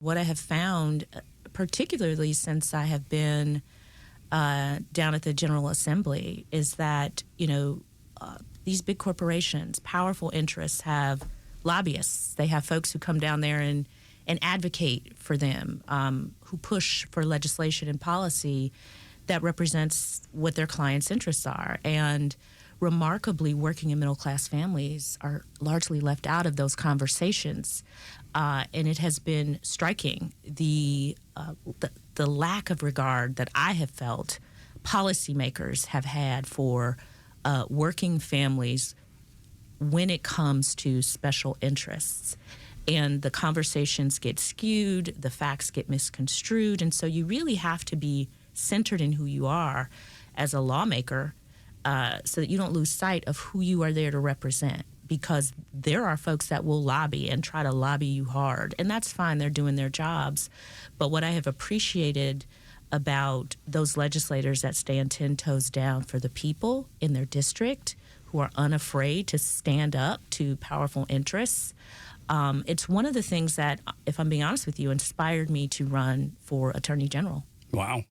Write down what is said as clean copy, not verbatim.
What I have found, particularly since I have been down at the General Assembly, is that, these big corporations, powerful interests, have lobbyists. They have folks who come down there and advocate for them, who push for legislation and policy that represents what their clients' interests are. And remarkably, working and middle-class families are largely left out of those conversations. And it has been striking, the lack of regard that I have felt policymakers have had for working families when it comes to special interests. And the conversations get skewed, the facts get misconstrued, and so you really have to be centered in who you are as a lawmaker, so that you don't lose sight of who you are there to represent, because there are folks that will lobby and try to lobby you hard, and that's fine, they're doing their jobs. But what I have appreciated about those legislators that stand 10 toes down for the people in their district, who are unafraid to stand up to powerful interests, it's one of the things that, if I'm being honest with you, inspired me to run for Attorney General. Wow.